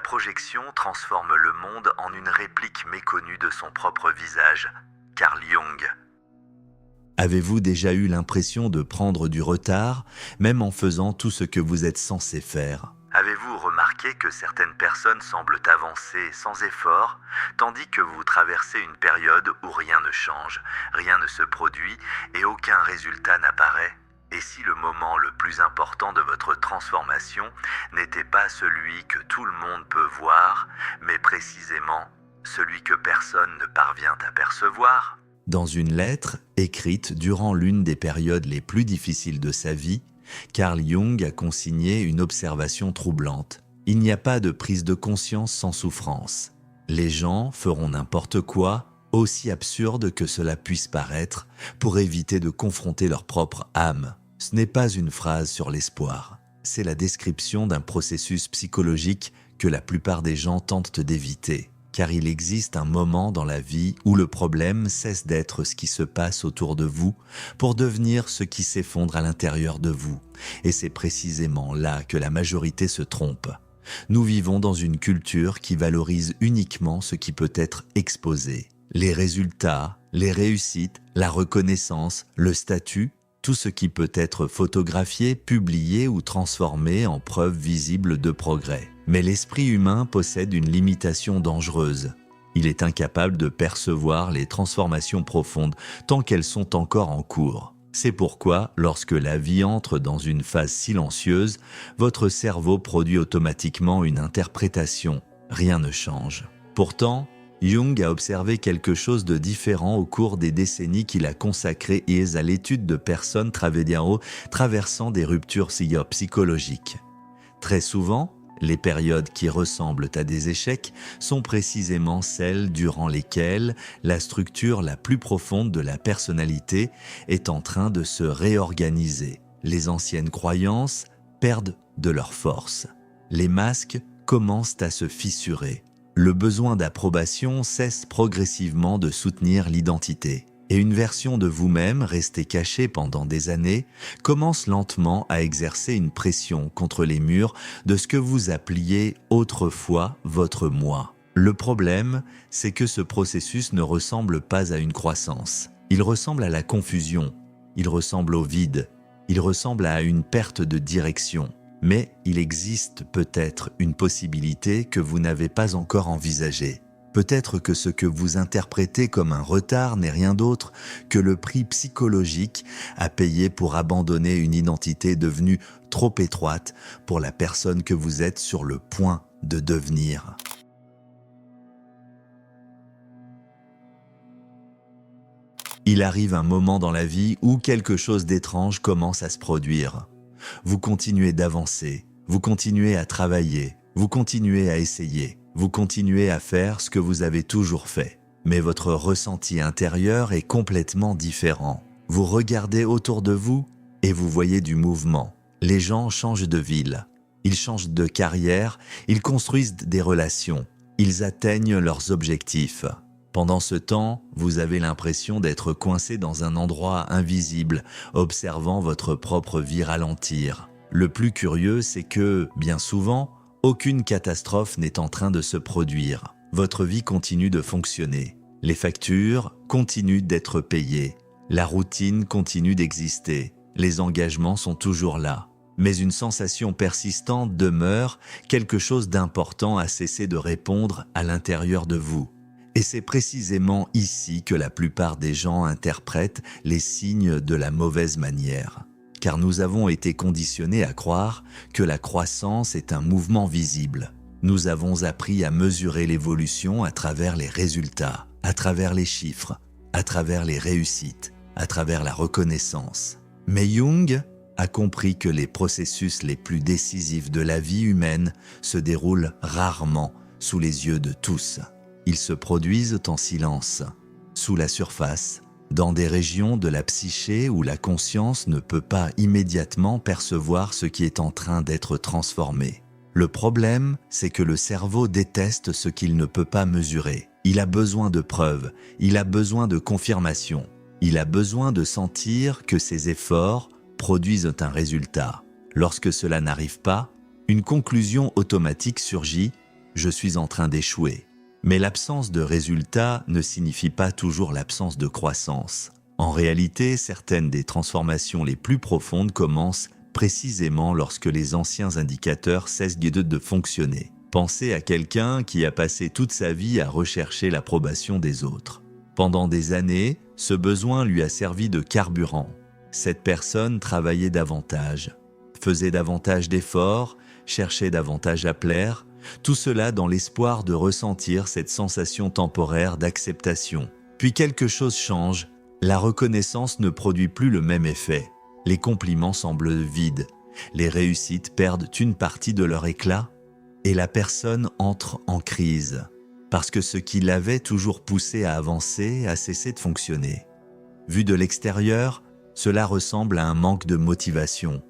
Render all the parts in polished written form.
projection transforme le monde en une réplique méconnue de son propre visage. Carl Jung. Avez-vous déjà eu l'impression de prendre du retard, même en faisant tout ce que vous êtes censé faire ? Avez-vous remarqué que certaines personnes semblent avancer sans effort, tandis que vous traversez une période où rien ne change, rien ne se produit et aucun résultat n'apparaît ? Et si le moment le plus important de votre transformation n'était pas celui que tout le monde peut voir, mais précisément celui que personne ne parvient à percevoir ? Dans une lettre écrite durant l'une des périodes les plus difficiles de sa vie, Carl Jung a consigné une observation troublante. Il n'y a pas de prise de conscience sans souffrance. Les gens feront n'importe quoi, aussi absurde que cela puisse paraître, pour éviter de confronter leur propre âme. Ce n'est pas une phrase sur l'espoir. C'est la description d'un processus psychologique que la plupart des gens tentent d'éviter. Car il existe un moment dans la vie où le problème cesse d'être ce qui se passe autour de vous pour devenir ce qui s'effondre à l'intérieur de vous. Et c'est précisément là que la majorité se trompe. Nous vivons dans une culture qui valorise uniquement ce qui peut être exposé. Les résultats, les réussites, la reconnaissance, le statut, tout ce qui peut être photographié, publié ou transformé en preuve visible de progrès. Mais l'esprit humain possède une limitation dangereuse. Il est incapable de percevoir les transformations profondes tant qu'elles sont encore en cours. C'est pourquoi, lorsque la vie entre dans une phase silencieuse, votre cerveau produit automatiquement une interprétation. Rien ne change. Pourtant, Jung a observé quelque chose de différent au cours des décennies qu'il a consacrées à l'étude de personnes traversant des ruptures psychologiques. Très souvent, les périodes qui ressemblent à des échecs sont précisément celles durant lesquelles la structure la plus profonde de la personnalité est en train de se réorganiser. Les anciennes croyances perdent de leur force. Les masques commencent à se fissurer. Le besoin d'approbation cesse progressivement de soutenir l'identité. Et une version de vous-même, restée cachée pendant des années, commence lentement à exercer une pression contre les murs de ce que vous appeliez autrefois votre moi. Le problème, c'est que ce processus ne ressemble pas à une croissance. Il ressemble à la confusion, il ressemble au vide, il ressemble à une perte de direction. Mais il existe peut-être une possibilité que vous n'avez pas encore envisagée. Peut-être que ce que vous interprétez comme un retard n'est rien d'autre que le prix psychologique à payer pour abandonner une identité devenue trop étroite pour la personne que vous êtes sur le point de devenir. Il arrive un moment dans la vie où quelque chose d'étrange commence à se produire. Vous continuez d'avancer, vous continuez à travailler, vous continuez à essayer. Vous continuez à faire ce que vous avez toujours fait, mais votre ressenti intérieur est complètement différent. Vous regardez autour de vous et vous voyez du mouvement. Les gens changent de ville, ils changent de carrière, ils construisent des relations, ils atteignent leurs objectifs. Pendant ce temps, vous avez l'impression d'être coincé dans un endroit invisible, observant votre propre vie ralentir. Le plus curieux, c'est que, bien souvent, aucune catastrophe n'est en train de se produire. Votre vie continue de fonctionner. Les factures continuent d'être payées. La routine continue d'exister. Les engagements sont toujours là. Mais une sensation persistante demeure, quelque chose d'important a cessé de répondre à l'intérieur de vous. Et c'est précisément ici que la plupart des gens interprètent les signes de la mauvaise manière. Car nous avons été conditionnés à croire que la croissance est un mouvement visible. Nous avons appris à mesurer l'évolution à travers les résultats, à travers les chiffres, à travers les réussites, à travers la reconnaissance. Mais Jung a compris que les processus les plus décisifs de la vie humaine se déroulent rarement sous les yeux de tous. Ils se produisent en silence, sous la surface, dans des régions de la psyché où la conscience ne peut pas immédiatement percevoir ce qui est en train d'être transformé. Le problème, c'est que le cerveau déteste ce qu'il ne peut pas mesurer. Il a besoin de preuves, il a besoin de confirmation, il a besoin de sentir que ses efforts produisent un résultat. Lorsque cela n'arrive pas, une conclusion automatique surgit: je suis en train d'échouer. Mais l'absence de résultats ne signifie pas toujours l'absence de croissance. En réalité, certaines des transformations les plus profondes commencent précisément lorsque les anciens indicateurs cessent de fonctionner. Pensez à quelqu'un qui a passé toute sa vie à rechercher l'approbation des autres. Pendant des années, ce besoin lui a servi de carburant. Cette personne travaillait davantage, faisait davantage d'efforts, cherchait davantage à plaire, tout cela dans l'espoir de ressentir cette sensation temporaire d'acceptation. Puis quelque chose change, la reconnaissance ne produit plus le même effet. Les compliments semblent vides, les réussites perdent une partie de leur éclat et la personne entre en crise, parce que ce qui l'avait toujours poussé à avancer a cessé de fonctionner. Vu de l'extérieur, cela ressemble à un manque de motivation,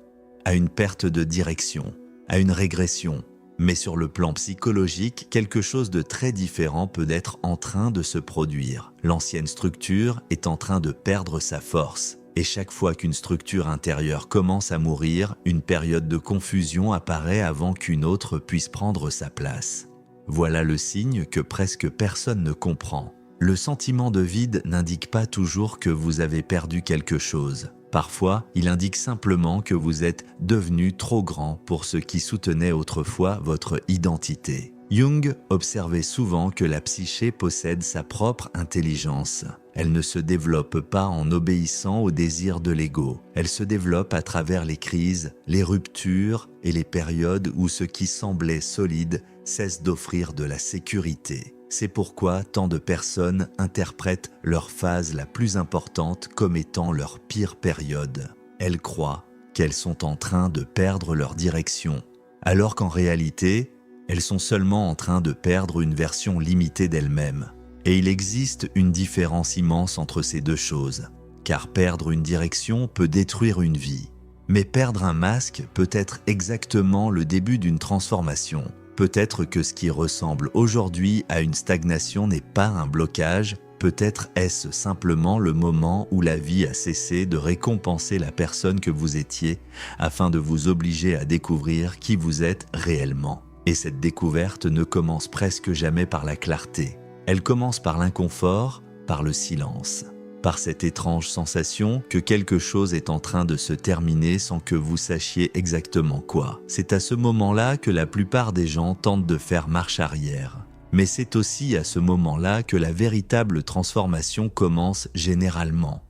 à une perte de direction, à une régression. Mais sur le plan psychologique, quelque chose de très différent peut être en train de se produire. L'ancienne structure est en train de perdre sa force. Et chaque fois qu'une structure intérieure commence à mourir, une période de confusion apparaît avant qu'une autre puisse prendre sa place. Voilà le signe que presque personne ne comprend. Le sentiment de vide n'indique pas toujours que vous avez perdu quelque chose. Parfois, il indique simplement que vous êtes devenu trop grand pour ce qui soutenait autrefois votre identité. Jung observait souvent que la psyché possède sa propre intelligence. Elle ne se développe pas en obéissant aux désirs de l'ego. Elle se développe à travers les crises, les ruptures et les périodes où ce qui semblait solide cesse d'offrir de la sécurité. C'est pourquoi tant de personnes interprètent leur phase la plus importante comme étant leur pire période. Elles croient qu'elles sont en train de perdre leur direction, alors qu'en réalité, elles sont seulement en train de perdre une version limitée d'elles-mêmes. Et il existe une différence immense entre ces deux choses, car perdre une direction peut détruire une vie. Mais perdre un masque peut être exactement le début d'une transformation. Peut-être que ce qui ressemble aujourd'hui à une stagnation n'est pas un blocage, peut-être est-ce simplement le moment où la vie a cessé de récompenser la personne que vous étiez afin de vous obliger à découvrir qui vous êtes réellement. Et cette découverte ne commence presque jamais par la clarté. Elle commence par l'inconfort, par le silence, par cette étrange sensation que quelque chose est en train de se terminer sans que vous sachiez exactement quoi. C'est à ce moment-là que la plupart des gens tentent de faire marche arrière. Mais c'est aussi à ce moment-là que la véritable transformation commence généralement.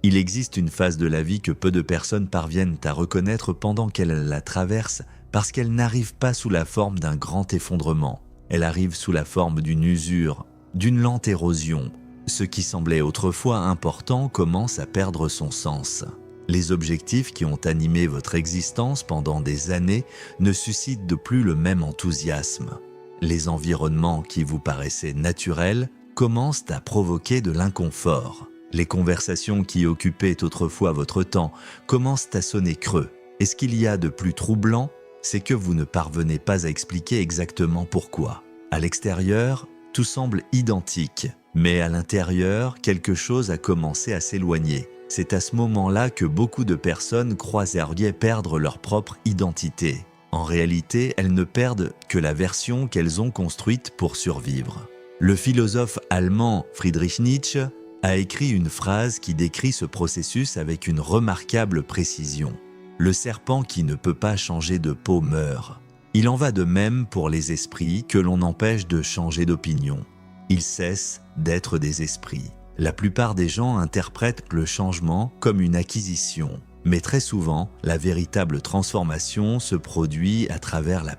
Il existe une phase de la vie que peu de personnes parviennent à reconnaître pendant qu'elles la traversent parce qu'elle n'arrive pas sous la forme d'un grand effondrement. Elle arrive sous la forme d'une usure, d'une lente érosion. Ce qui semblait autrefois important commence à perdre son sens. Les objectifs qui ont animé votre existence pendant des années ne suscitent de plus le même enthousiasme. Les environnements qui vous paraissaient naturels commencent à provoquer de l'inconfort. Les conversations qui occupaient autrefois votre temps commencent à sonner creux. Et ce qu'il y a de plus troublant, c'est que vous ne parvenez pas à expliquer exactement pourquoi. À l'extérieur, tout semble identique, mais à l'intérieur, quelque chose a commencé à s'éloigner. C'est à ce moment-là que beaucoup de personnes croient perdre leur propre identité. En réalité, elles ne perdent que la version qu'elles ont construite pour survivre. Le philosophe allemand Friedrich Nietzsche a écrit une phrase qui décrit ce processus avec une remarquable précision. Le serpent qui ne peut pas changer de peau meurt. Il en va de même pour les esprits que l'on empêche de changer d'opinion. Ils cessent d'être des esprits. La plupart des gens interprètent le changement comme une acquisition, mais très souvent, la véritable transformation se produit à travers la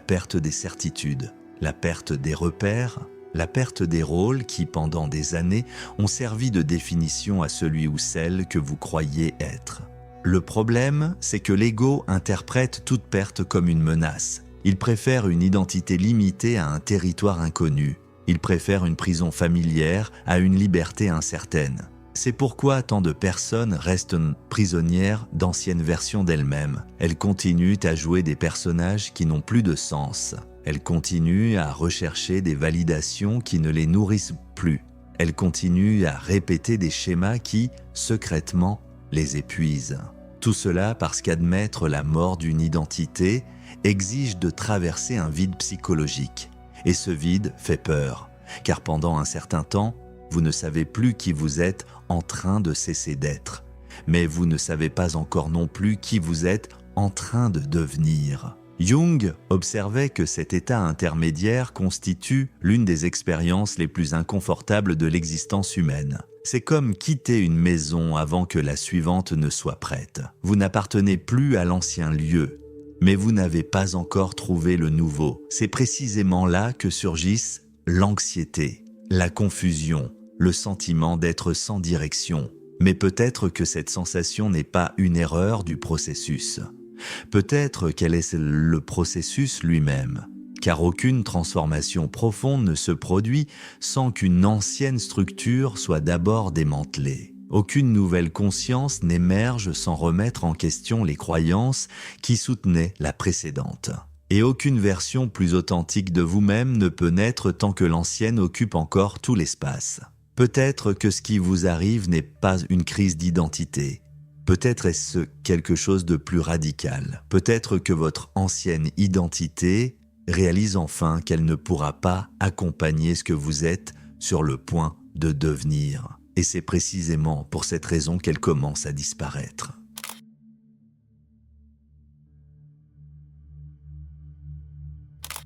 perte des certitudes, la perte des repères, la perte des rôles qui, pendant des années, ont servi de définition à celui ou celle que vous croyiez être. Le problème, c'est que l'ego interprète toute perte comme une menace. Il préfère une identité limitée à un territoire inconnu. Il préfère une prison familière à une liberté incertaine. C'est pourquoi tant de personnes restent prisonnières d'anciennes versions d'elles-mêmes. Elles continuent à jouer des personnages qui n'ont plus de sens. Elles continuent à rechercher des validations qui ne les nourrissent plus. Elles continuent à répéter des schémas qui, secrètement, les épuisent. Tout cela parce qu'admettre la mort d'une identité exige de traverser un vide psychologique. Et ce vide fait peur, car pendant un certain temps, vous ne savez plus qui vous êtes en train de cesser d'être. Mais vous ne savez pas encore non plus qui vous êtes en train de devenir. Jung observait que cet état intermédiaire constitue l'une des expériences les plus inconfortables de l'existence humaine. C'est comme quitter une maison avant que la suivante ne soit prête. Vous n'appartenez plus à l'ancien lieu, mais vous n'avez pas encore trouvé le nouveau. C'est précisément là que surgissent l'anxiété, la confusion, le sentiment d'être sans direction. Mais peut-être que cette sensation n'est pas une erreur du processus. Peut-être qu'elle est le processus lui-même, car aucune transformation profonde ne se produit sans qu'une ancienne structure soit d'abord démantelée. Aucune nouvelle conscience n'émerge sans remettre en question les croyances qui soutenaient la précédente. Et aucune version plus authentique de vous-même ne peut naître tant que l'ancienne occupe encore tout l'espace. Peut-être que ce qui vous arrive n'est pas une crise d'identité. Peut-être est-ce quelque chose de plus radical. Peut-être que votre ancienne identité réalise enfin qu'elle ne pourra pas accompagner ce que vous êtes sur le point de devenir. Et c'est précisément pour cette raison qu'elle commence à disparaître.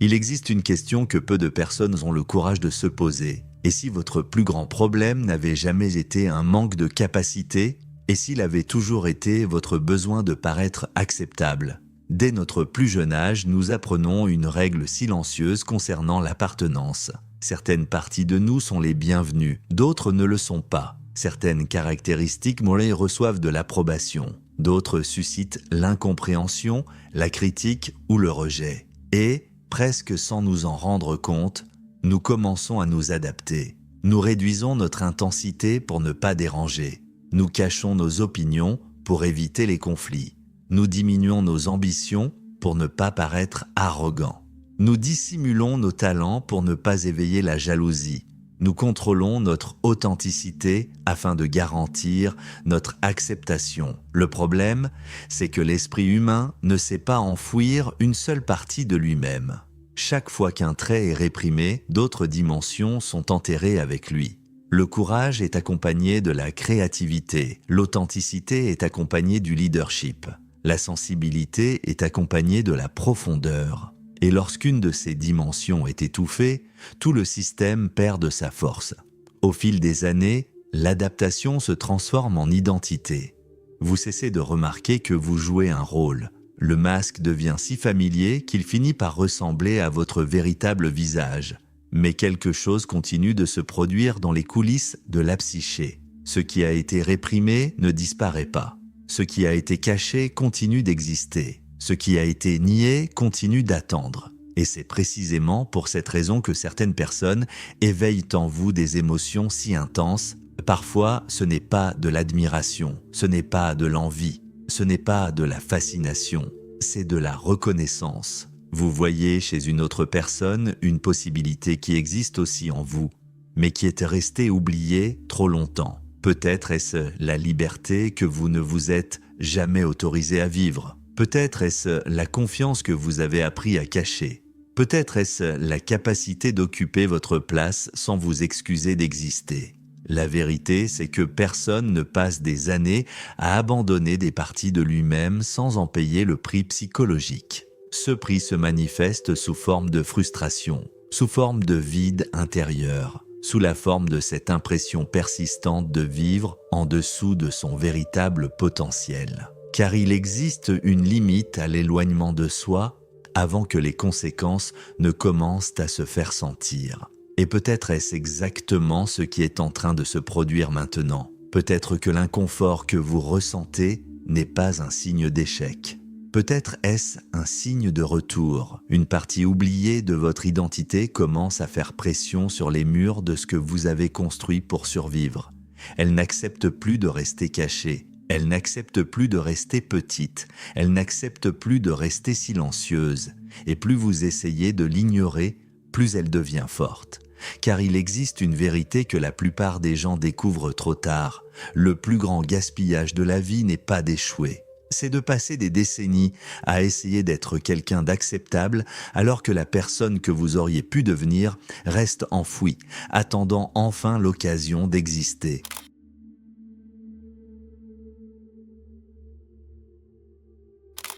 Il existe une question que peu de personnes ont le courage de se poser. Et si votre plus grand problème n'avait jamais été un manque de capacité ? Et s'il avait toujours été votre besoin de paraître acceptable? Dès notre plus jeune âge, nous apprenons une règle silencieuse concernant l'appartenance. Certaines parties de nous sont les bienvenues, d'autres ne le sont pas. Certaines caractéristiques mollets reçoivent de l'approbation, d'autres suscitent l'incompréhension, la critique ou le rejet. Et, presque sans nous en rendre compte, nous commençons à nous adapter. Nous réduisons notre intensité pour ne pas déranger. Nous cachons nos opinions pour éviter les conflits. Nous diminuons nos ambitions pour ne pas paraître arrogants. Nous dissimulons nos talents pour ne pas éveiller la jalousie. Nous contrôlons notre authenticité afin de garantir notre acceptation. Le problème, c'est que l'esprit humain ne sait pas enfouir une seule partie de lui-même. Chaque fois qu'un trait est réprimé, d'autres dimensions sont enterrées avec lui. Le courage est accompagné de la créativité, l'authenticité est accompagnée du leadership, la sensibilité est accompagnée de la profondeur. Et lorsqu'une de ces dimensions est étouffée, tout le système perd de sa force. Au fil des années, l'adaptation se transforme en identité. Vous cessez de remarquer que vous jouez un rôle. Le masque devient si familier qu'il finit par ressembler à votre véritable visage. Mais quelque chose continue de se produire dans les coulisses de la psyché. Ce qui a été réprimé ne disparaît pas. Ce qui a été caché continue d'exister. Ce qui a été nié continue d'attendre. Et c'est précisément pour cette raison que certaines personnes éveillent en vous des émotions si intenses. Parfois, ce n'est pas de l'admiration, ce n'est pas de l'envie, ce n'est pas de la fascination, c'est de la reconnaissance. Vous voyez chez une autre personne une possibilité qui existe aussi en vous, mais qui est restée oubliée trop longtemps. Peut-être est-ce la liberté que vous ne vous êtes jamais autorisé à vivre. Peut-être est-ce la confiance que vous avez appris à cacher. Peut-être est-ce la capacité d'occuper votre place sans vous excuser d'exister. La vérité, c'est que personne ne passe des années à abandonner des parties de lui-même sans en payer le prix psychologique. Ce prix se manifeste sous forme de frustration, sous forme de vide intérieur, sous la forme de cette impression persistante de vivre en dessous de son véritable potentiel. Car il existe une limite à l'éloignement de soi avant que les conséquences ne commencent à se faire sentir. Et peut-être est-ce exactement ce qui est en train de se produire maintenant. Peut-être que l'inconfort que vous ressentez n'est pas un signe d'échec. Peut-être est-ce un signe de retour. Une partie oubliée de votre identité commence à faire pression sur les murs de ce que vous avez construit pour survivre. Elle n'accepte plus de rester cachée. Elle n'accepte plus de rester petite. Elle n'accepte plus de rester silencieuse. Et plus vous essayez de l'ignorer, plus elle devient forte. Car il existe une vérité que la plupart des gens découvrent trop tard. Le plus grand gaspillage de la vie n'est pas d'échouer, C'est de passer des décennies à essayer d'être quelqu'un d'acceptable alors que la personne que vous auriez pu devenir reste enfouie, attendant enfin l'occasion d'exister.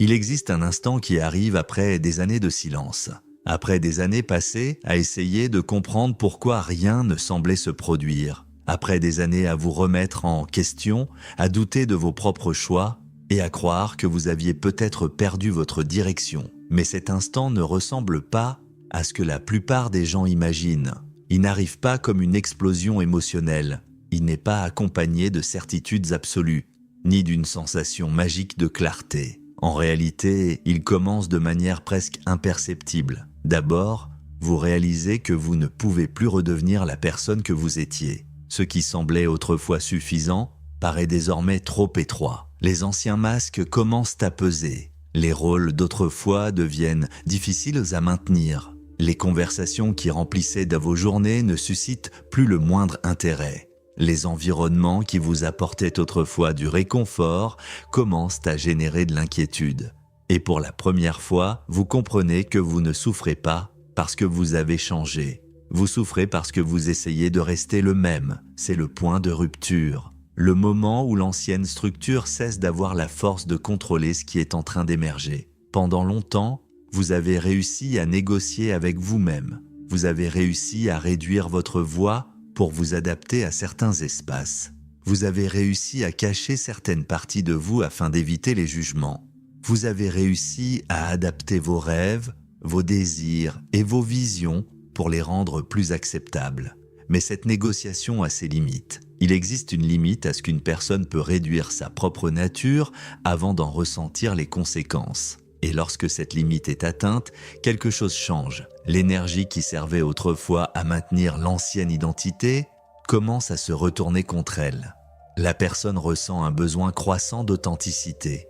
Il existe un instant qui arrive après des années de silence. Après des années passées à essayer de comprendre pourquoi rien ne semblait se produire. Après des années à vous remettre en question, à douter de vos propres choix et à croire que vous aviez peut-être perdu votre direction. Mais cet instant ne ressemble pas à ce que la plupart des gens imaginent. Il n'arrive pas comme une explosion émotionnelle. Il n'est pas accompagné de certitudes absolues, ni d'une sensation magique de clarté. En réalité, il commence de manière presque imperceptible. D'abord, vous réalisez que vous ne pouvez plus redevenir la personne que vous étiez. Ce qui semblait autrefois suffisant paraît désormais trop étroit. Les anciens masques commencent à peser. Les rôles d'autrefois deviennent difficiles à maintenir. Les conversations qui remplissaient de vos journées ne suscitent plus le moindre intérêt. Les environnements qui vous apportaient autrefois du réconfort commencent à générer de l'inquiétude. Et pour la première fois, vous comprenez que vous ne souffrez pas parce que vous avez changé. Vous souffrez parce que vous essayez de rester le même. C'est le point de rupture. Le moment où l'ancienne structure cesse d'avoir la force de contrôler ce qui est en train d'émerger. Pendant longtemps, vous avez réussi à négocier avec vous-même. Vous avez réussi à réduire votre voix pour vous adapter à certains espaces. Vous avez réussi à cacher certaines parties de vous afin d'éviter les jugements. Vous avez réussi à adapter vos rêves, vos désirs et vos visions pour les rendre plus acceptables. Mais cette négociation a ses limites. Il existe une limite à ce qu'une personne peut réduire sa propre nature avant d'en ressentir les conséquences. Et lorsque cette limite est atteinte, quelque chose change. L'énergie qui servait autrefois à maintenir l'ancienne identité commence à se retourner contre elle. La personne ressent un besoin croissant d'authenticité,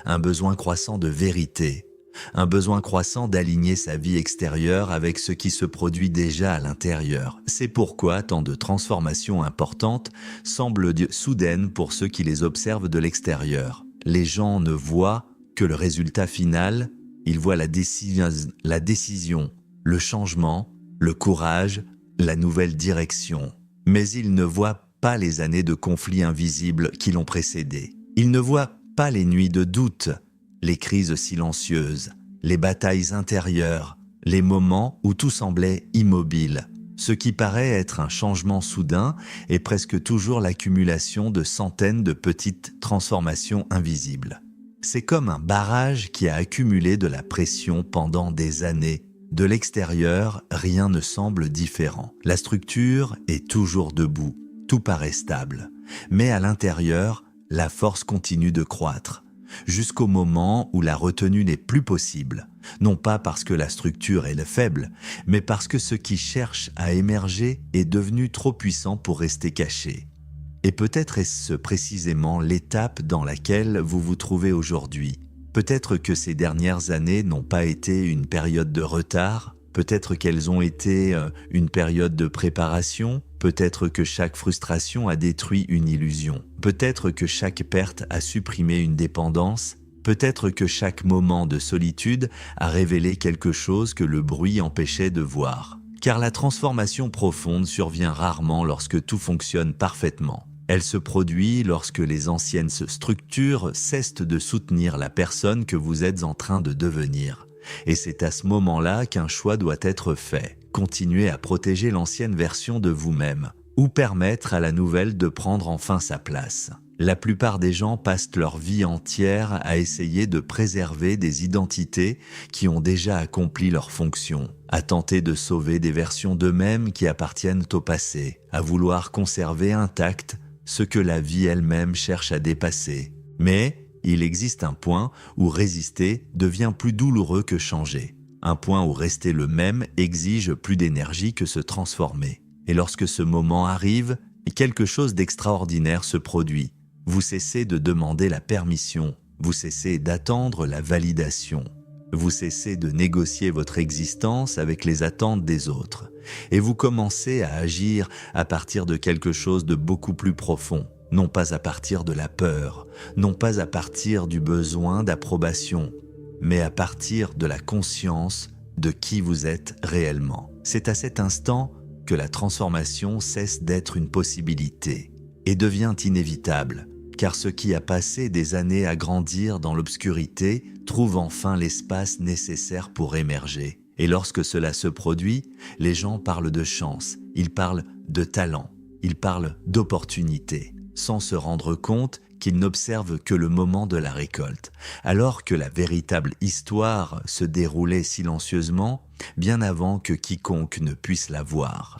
un besoin croissant de vérité, un besoin croissant d'aligner sa vie extérieure avec ce qui se produit déjà à l'intérieur. C'est pourquoi tant de transformations importantes semblent soudaines pour ceux qui les observent de l'extérieur. Les gens ne voient que le résultat final, ils voient la décision, le changement, le courage, la nouvelle direction. Mais ils ne voient pas les années de conflits invisibles qui l'ont précédé. Ils ne voient pas les nuits de doute, les crises silencieuses, les batailles intérieures, les moments où tout semblait immobile. Ce qui paraît être un changement soudain est presque toujours l'accumulation de centaines de petites transformations invisibles. C'est comme un barrage qui a accumulé de la pression pendant des années. De l'extérieur, rien ne semble différent. La structure est toujours debout, tout paraît stable. Mais à l'intérieur, la force continue de croître, jusqu'au moment où la retenue n'est plus possible. Non pas parce que la structure est faible, mais parce que ce qui cherche à émerger est devenu trop puissant pour rester caché. Et peut-être est-ce précisément l'étape dans laquelle vous vous trouvez aujourd'hui. Peut-être que ces dernières années n'ont pas été une période de retard, peut-être qu'elles ont été une période de préparation, peut-être que chaque frustration a détruit une illusion, peut-être que chaque perte a supprimé une dépendance, peut-être que chaque moment de solitude a révélé quelque chose que le bruit empêchait de voir. Car la transformation profonde survient rarement lorsque tout fonctionne parfaitement. Elle se produit lorsque les anciennes structures cessent de soutenir la personne que vous êtes en train de devenir. Et c'est à ce moment-là qu'un choix doit être fait. Continuer à protéger l'ancienne version de vous-même, ou permettre à la nouvelle de prendre enfin sa place. La plupart des gens passent leur vie entière à essayer de préserver des identités qui ont déjà accompli leur fonction, à tenter de sauver des versions d'eux-mêmes qui appartiennent au passé, à vouloir conserver intact ce que la vie elle-même cherche à dépasser. Mais il existe un point où résister devient plus douloureux que changer. Un point où rester le même exige plus d'énergie que se transformer. Et lorsque ce moment arrive, quelque chose d'extraordinaire se produit. Vous cessez de demander la permission, vous cessez d'attendre la validation. Vous cessez de négocier votre existence avec les attentes des autres et vous commencez à agir à partir de quelque chose de beaucoup plus profond. non pas à partir de la peur, non pas à partir du besoin d'approbation, mais à partir de la conscience de qui vous êtes réellement. C'est à cet instant que la transformation cesse d'être une possibilité et devient inévitable, car ce qui a passé des années à grandir dans l'obscurité trouve enfin l'espace nécessaire pour émerger. Et lorsque cela se produit, les gens parlent de chance, ils parlent de talent, ils parlent d'opportunité, sans se rendre compte qu'ils n'observent que le moment de la récolte, alors que la véritable histoire se déroulait silencieusement, bien avant que quiconque ne puisse la voir.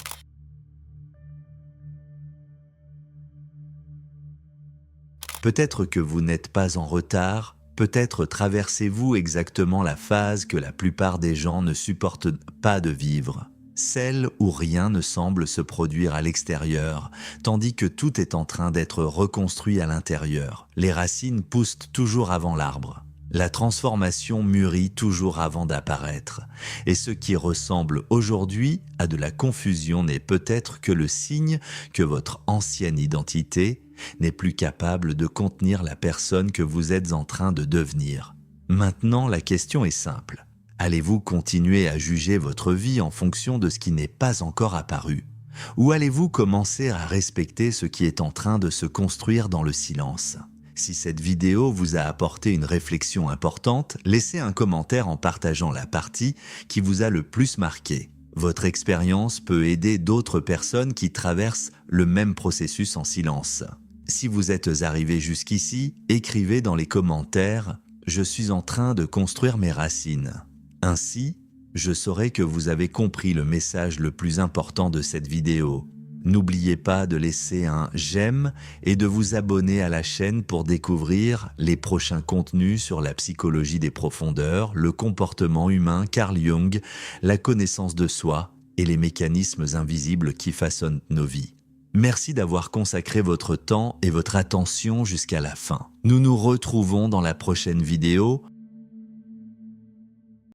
Peut-être que vous n'êtes pas en retard, peut-être traversez-vous exactement la phase que la plupart des gens ne supportent pas de vivre, celle où rien ne semble se produire à l'extérieur, tandis que tout est en train d'être reconstruit à l'intérieur. Les racines poussent toujours avant l'arbre. La transformation mûrit toujours avant d'apparaître, et ce qui ressemble aujourd'hui à de la confusion n'est peut-être que le signe que votre ancienne identité n'est plus capable de contenir la personne que vous êtes en train de devenir. Maintenant, la question est simple. Allez-vous continuer à juger votre vie en fonction de ce qui n'est pas encore apparu? Ou allez-vous commencer à respecter ce qui est en train de se construire dans le silence? Si cette vidéo vous a apporté une réflexion importante, laissez un commentaire en partageant la partie qui vous a le plus marqué. Votre expérience peut aider d'autres personnes qui traversent le même processus en silence. Si vous êtes arrivé jusqu'ici, écrivez dans les commentaires « Je suis en train de construire mes racines ». Ainsi, je saurai que vous avez compris le message le plus important de cette vidéo. N'oubliez pas de laisser un j'aime et de vous abonner à la chaîne pour découvrir les prochains contenus sur la psychologie des profondeurs, le comportement humain, Carl Jung, la connaissance de soi et les mécanismes invisibles qui façonnent nos vies. Merci d'avoir consacré votre temps et votre attention jusqu'à la fin. Nous nous retrouvons dans la prochaine vidéo